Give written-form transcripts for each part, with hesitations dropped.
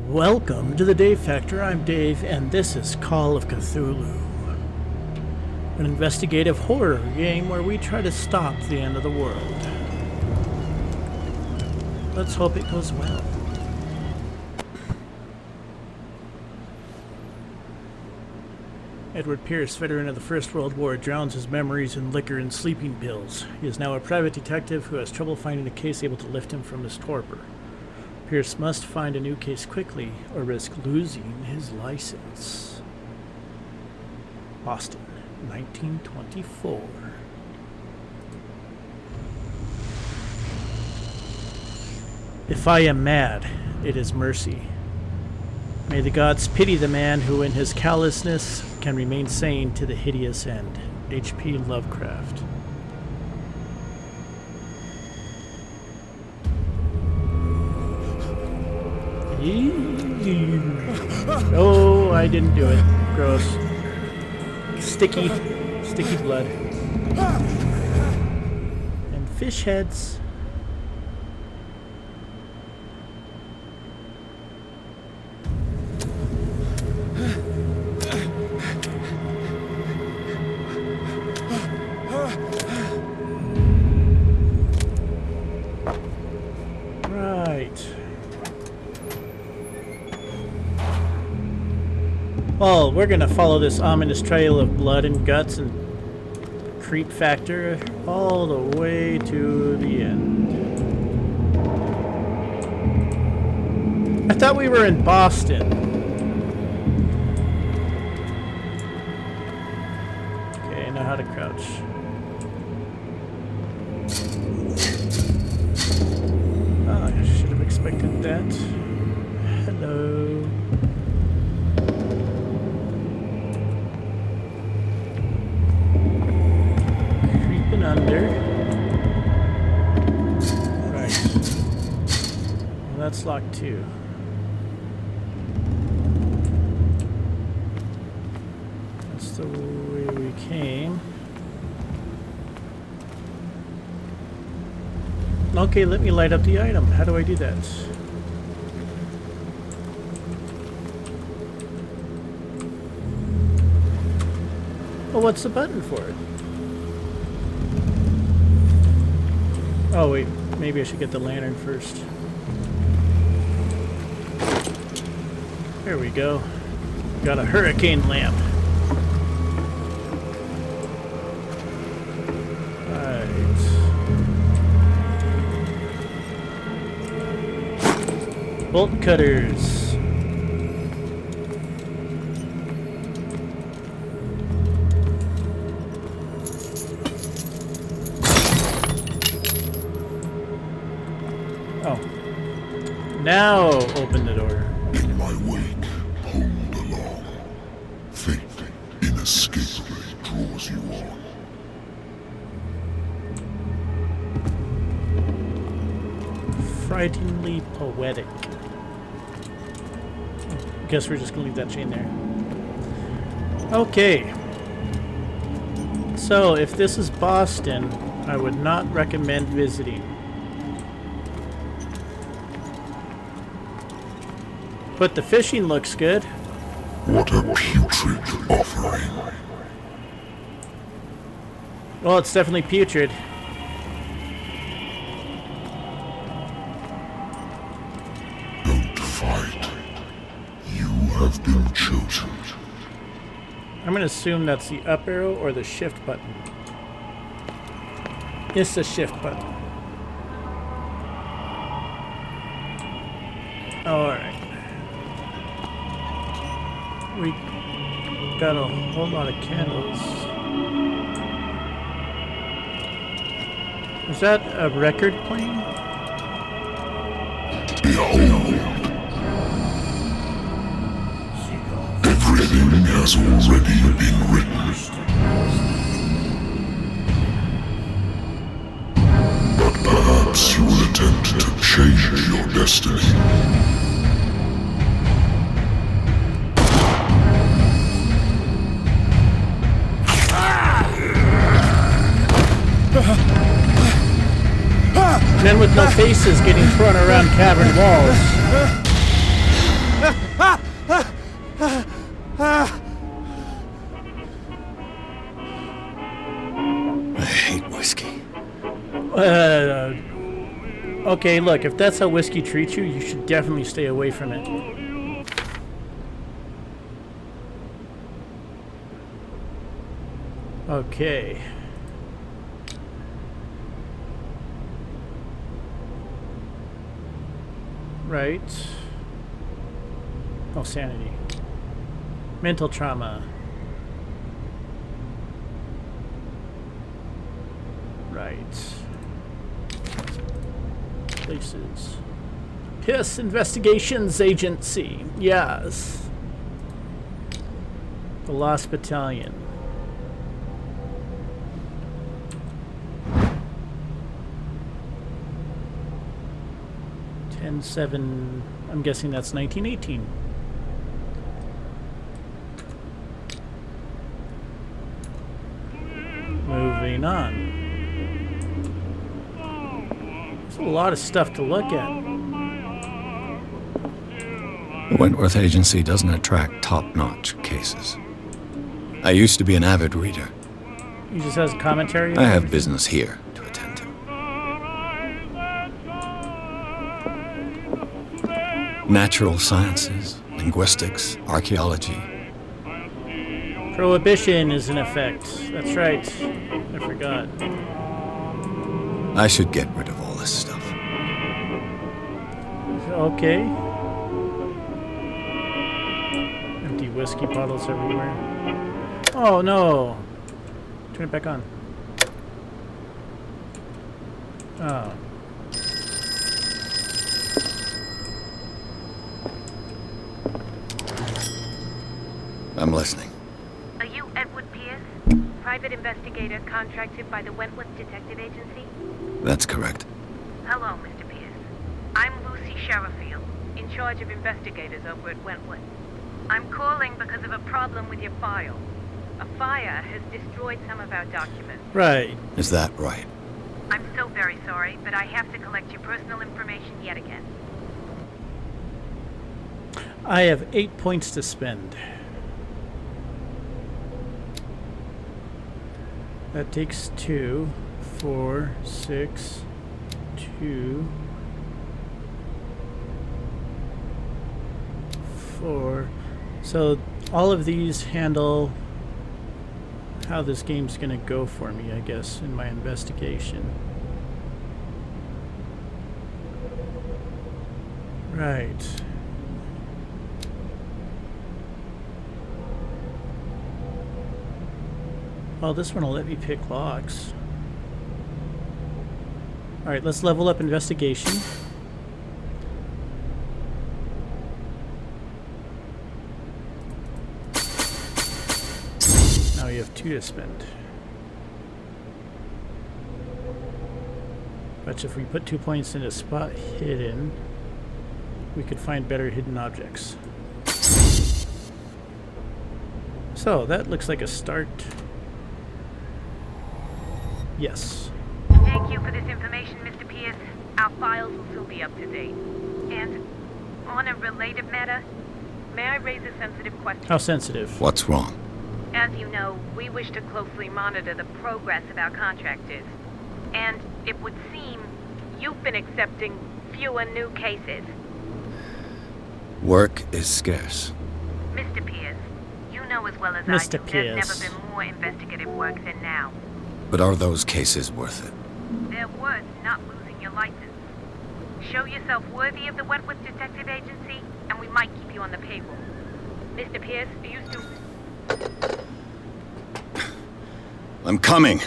Welcome to the Dave Factor. I'm Dave, and this is Call of Cthulhu, an investigative horror game where we try to stop the end of the world. Let's hope it goes well. Edward Pierce, veteran of the First World War, drowns his memories in liquor and sleeping pills. He is now a private detective who has trouble finding a case able to lift him from his torpor. Pierce must find a new case quickly or risk losing his license. Boston, 1924. If I am mad, it is mercy. May the gods pity the man who in his callousness can remain sane to the hideous end. H.P. Lovecraft. Oh, I didn't do it. Gross. Sticky blood. And fish heads. Well, we're gonna follow this ominous trail of blood and guts and creep factor all the way to the end. I thought we were in Boston. Okay, I know how to crouch. Oh, I should have expected that. Hello. Under. Right. Well, that's locked too. That's the way we came. Okay, let me light up the item. How do I do that? Well, what's the button for it? Oh wait, maybe I should get the lantern first. There we go. Got a hurricane lamp. Right. Bolt cutters. Now open the door. In my wake, pulled along. Fate inescapably draws you on. Frighteningly poetic. Guess we're just gonna leave that chain there. Okay. So if this is Boston, I would not recommend visiting. But the fishing looks good. What a putrid offering. Well, it's definitely putrid. Don't fight. You have been chosen. I'm going to assume that's the up arrow or the shift button. It's the shift button. Alright. We got a whole lot of candles. Is that a record playing? Behold. Everything has already been written. But perhaps you will attempt to change your destiny. Men with no faces getting thrown around cavern walls. Okay, look, if that's how whiskey treats you, you should definitely stay away from it. Okay. Right. Oh, sanity. Mental trauma. Right. Places. Yes, Investigations Agency. Yes. The Lost Battalion. .7, I'm guessing that's 1918. Moving on. There's a lot of stuff to look at. The Wentworth Agency doesn't attract top-notch cases. I used to be an avid reader. He just has commentary. I have business here to attend to. Natural sciences, linguistics, archaeology. Prohibition is in effect. That's right. I forgot. I should get rid of all this stuff. Okay. Empty whiskey bottles everywhere. Oh no! Turn it back on. Oh. I'm listening. Are you Edward Pierce, Private Investigator contracted by the Wentworth Detective Agency? That's correct. Hello, Mr. Pierce. I'm Lucy Sherrifield, in charge of investigators over at Wentworth. I'm calling because of a problem with your file. A fire has destroyed some of our documents. Right. Is that right? I'm so very sorry, but I have to collect your personal information yet again. I have 8 points to spend. That takes 2, 4, 6, 2, 4. So all of these handle how this game's gonna go for me, I guess, in my investigation. Right. Oh, this one will let me pick locks. Alright, let's level up investigation. Now you have 2 to spend. But if we put 2 points in a spot hidden, we could find better hidden objects. So, that looks like a start. Yes. Thank you for this information, Mr. Pierce. Our files will soon be up to date. And on a related matter, may I raise a sensitive question? How sensitive? What's wrong? As you know, we wish to closely monitor the progress of our contractors. And it would seem you've been accepting fewer new cases. Work is scarce. Mr. Pierce, you know as well as I Mr. do, there's Pierce. never been more investigative work than now. But are those cases worth it? They're worth not losing your license. Show yourself worthy of the Wentworth Detective Agency, and we might keep you on the payroll. Mr. Pierce, are you still... I'm coming.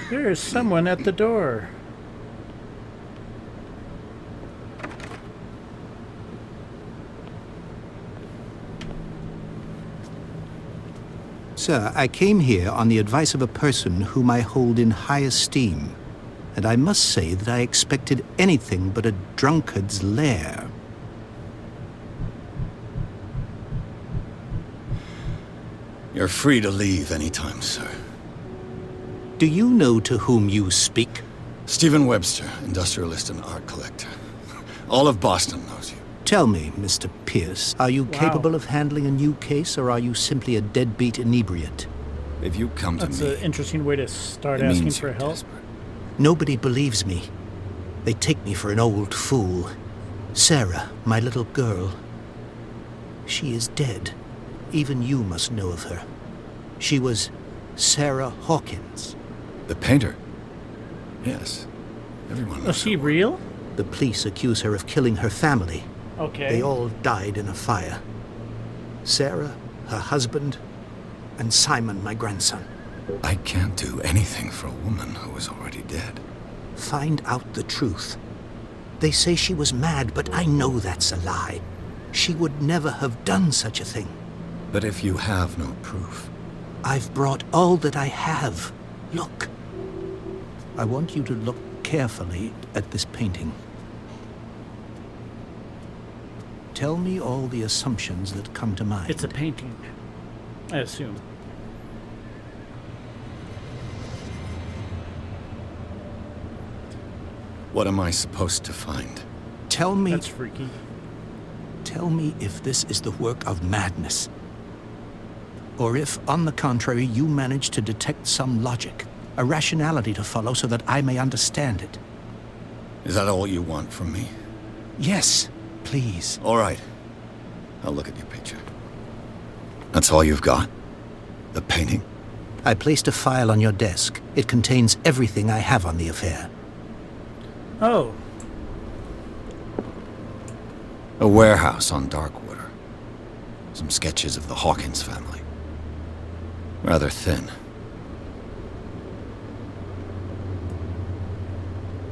There is someone at the door. Sir, I came here on the advice of a person whom I hold in high esteem, and I must say that I expected anything but a drunkard's lair. You're free to leave anytime, sir. Do you know to whom you speak? Stephen Webster, industrialist and art collector. All of Boston knows you. Tell me, Mr. Pierce, are you capable of handling a new case, or are you simply a deadbeat inebriate? If you come to That's me, an interesting way to start it asking means for you're help. desperate. Nobody believes me. They take me for an old fool. Sarah, my little girl. She is dead. Even you must know of her. She was Sarah Hawkins. The painter? Yes. Everyone knows Was she her work. real? The police accuse her of killing her family. Okay. They all died in a fire. Sarah, her husband, and Simon, my grandson. I can't do anything for a woman who is already dead. Find out the truth. They say she was mad, but I know that's a lie. She would never have done such a thing. But if you have no proof... I've brought all that I have. Look. I want you to look carefully at this painting. Tell me all the assumptions that come to mind. It's a painting, I assume. What am I supposed to find? Tell me... That's freaky. Tell me if this is the work of madness. Or if, on the contrary, you manage to detect some logic, a rationality to follow so that I may understand it. Is that all you want from me? Yes, please. All right. I'll look at your picture. That's all you've got? The painting? I placed a file on your desk. It contains everything I have on the affair. Oh, A warehouse on Darkwater. Some sketches of the Hawkins family. Rather thin.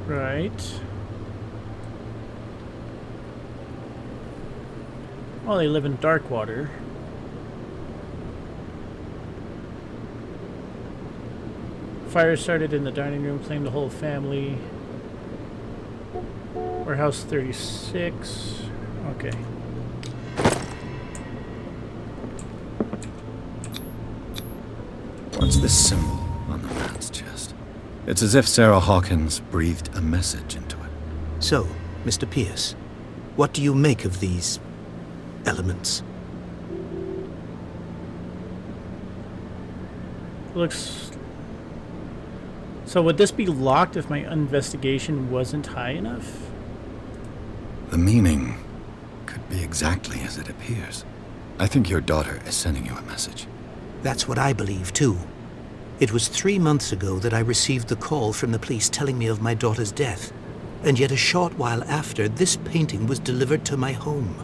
right. Well, they live in Darkwater. Fire started in the dining room, claimed the whole family. Warehouse 36. Okay. What's this symbol on the man's chest? It's as if Sarah Hawkins breathed a message into it. So, Mr. Pierce, what do you make of these elements? Looks... So would this be locked if my investigation wasn't high enough? The meaning could be exactly as it appears. I think your daughter is sending you a message. That's what I believe, too. It was 3 months ago that I received the call from the police telling me of my daughter's death. And yet a short while after, this painting was delivered to my home.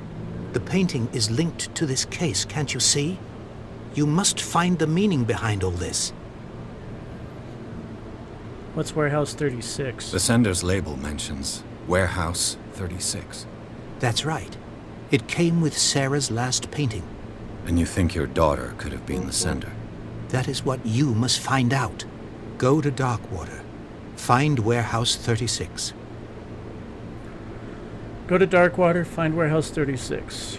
The painting is linked to this case, can't you see? You must find the meaning behind all this. What's Warehouse 36? The sender's label mentions Warehouse 36. That's right. It came with Sarah's last painting. And you think your daughter could have been the sender? That is what you must find out. Go to Darkwater. Find Warehouse 36. Go to Darkwater, find Warehouse 36.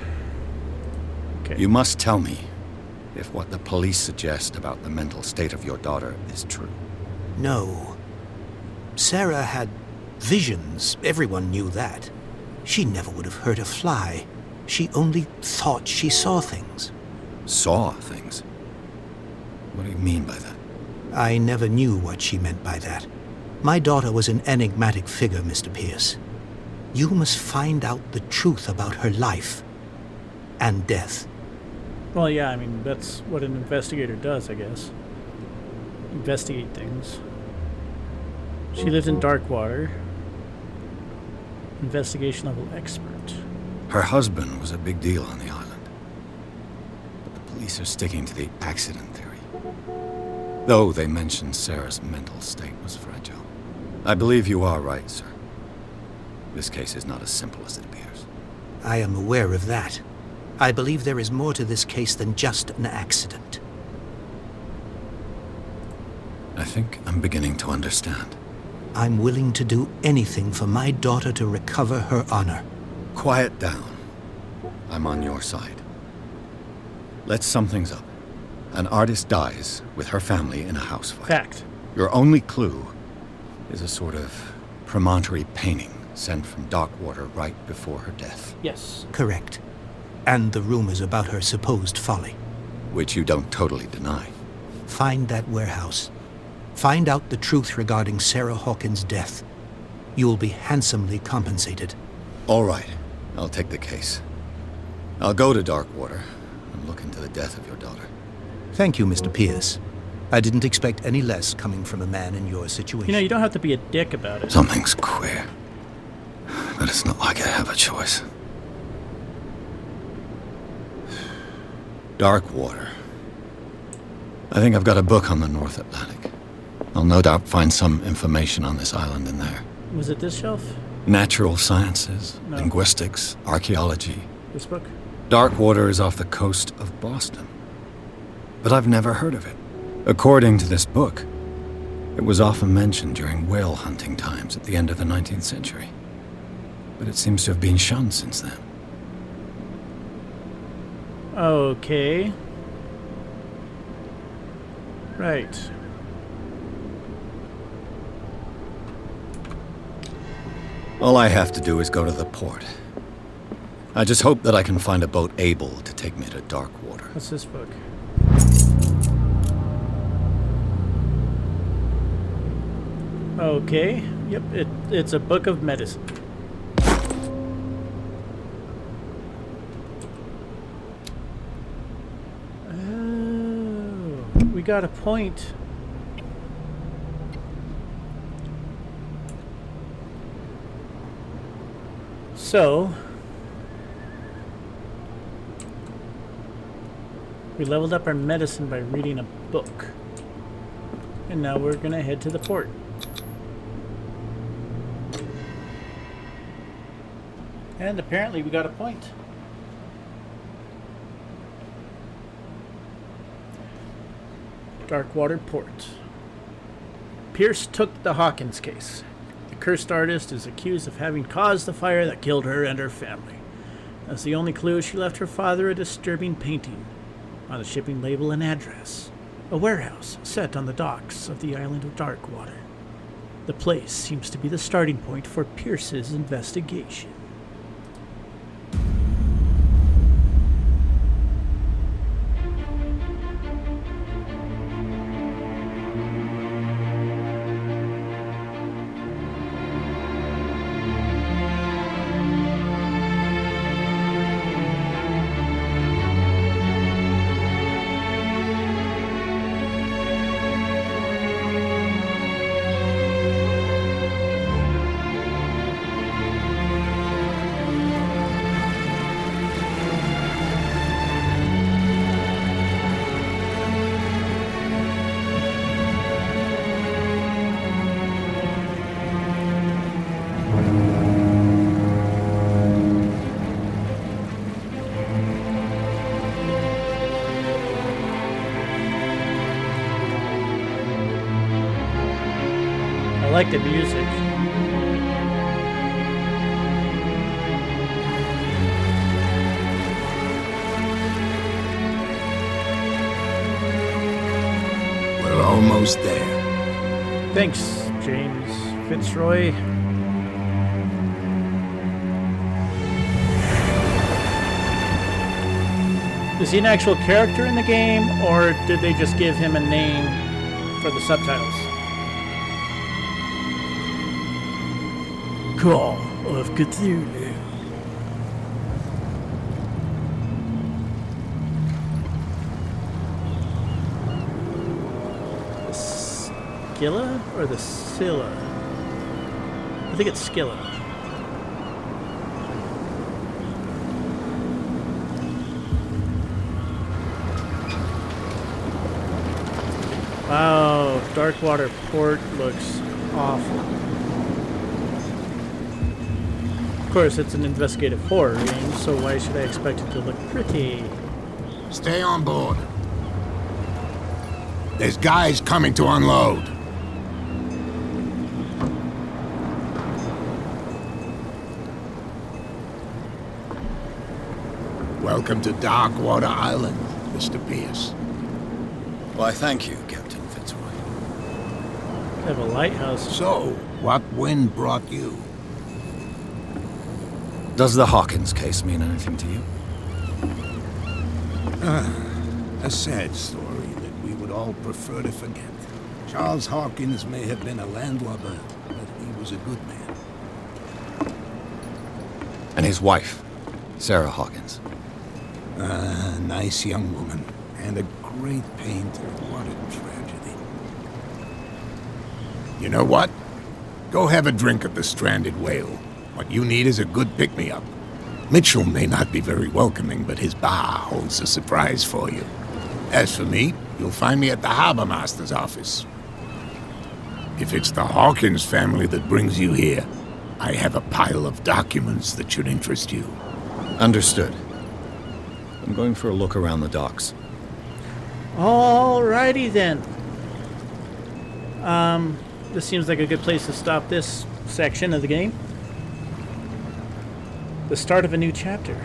Okay. You must tell me if what the police suggest about the mental state of your daughter is true. No. Sarah had visions. Everyone knew that. She never would have hurt a fly. She only thought she saw things. Saw things? What do you mean by that? I never knew what she meant by that. My daughter was an enigmatic figure, Mr. Pierce. You must find out the truth about her life and death. Well, yeah, I mean, that's what an investigator does, I guess. Investigate things. She lived in Darkwater. Investigation level expert. Her husband was a big deal on the island. But the police are sticking to the accident theory. Though they mentioned Sarah's mental state was fragile. I believe you are right, sir. This case is not as simple as it appears. I am aware of that. I believe there is more to this case than just an accident. I think I'm beginning to understand. I'm willing to do anything for my daughter to recover her honor. Quiet down. I'm on your side. Let's sum things up. An artist dies with her family in a house fire. Fact. Your only clue is a sort of promontory painting sent from Darkwater right before her death. Yes. Correct. And the rumors about her supposed folly. Which you don't totally deny. Find that warehouse. Find out the truth regarding Sarah Hawkins' death. You'll be handsomely compensated. All right, I'll take the case. I'll go to Darkwater and look into the death of your daughter. Thank you, Mr. Pierce. I didn't expect any less coming from a man in your situation. You know, you don't have to be a dick about it. Something's queer, but it's not like I have a choice. Darkwater. I think I've got a book on the North Atlantic. I'll no doubt find some information on this island in there. Was it this shelf? Natural sciences, No. linguistics, archaeology. This book? Darkwater is off the coast of Boston. But I've never heard of it. According to this book, it was often mentioned during whale hunting times at the end of the 19th century. But it seems to have been shunned since then. Okay. Right. All I have to do is go to the port. I just hope that I can find a boat able to take me to Darkwater. What's this book? Okay. Yep, it's a book of medicine. Oh, we got a point. So, we leveled up our medicine by reading a book. And now we're gonna head to the port. And apparently we got a point. Darkwater Port. Pierce took the Hawkins case. The cursed artist is accused of having caused the fire that killed her and her family. As the only clue, she left her father a disturbing painting. On the shipping label, an address. A warehouse set on the docks of the island of Darkwater. The place seems to be the starting point for Pierce's investigation. I like the music. We're almost there. Thanks, James Fitzroy. Is he an actual character in the game, or did they just give him a name for the subtitles? Call of Cthulhu. The Scylla or the Scylla? I think it's Scylla. Wow, Darkwater Port looks awful. Of course, it's an investigative horror game, so why should I expect it to look pretty? Stay on board. There's guys coming to unload. Welcome to Darkwater Island, Mr. Pierce. Why, thank you, Captain Fitzroy. I have a lighthouse. So, what wind brought you? Does the Hawkins case mean anything to you? A sad story that we would all prefer to forget. Charles Hawkins may have been a landlubber, but he was a good man. And his wife, Sarah Hawkins. Nice young woman. And a great painter. What a tragedy. You know what? Go have a drink at the Stranded Whale. What you need is a good pick-me-up. Mitchell may not be very welcoming, but his bar holds a surprise for you. As for me, you'll find me at the Harbor Master's office. If it's the Hawkins family that brings you here, I have a pile of documents that should interest you. Understood. I'm going for a look around the docks. Alrighty then. This seems like a good place to stop this section of the game. The start of a new chapter.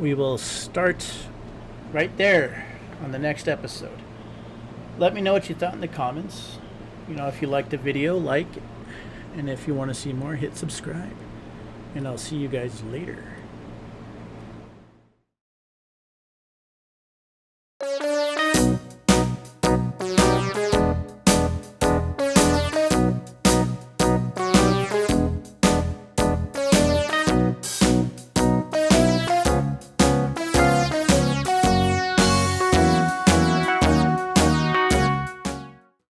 We will start right there on the next episode. Let me know what you thought in the comments. You know, if you liked the video, like. And if you want to see more, hit subscribe. And I'll see you guys later.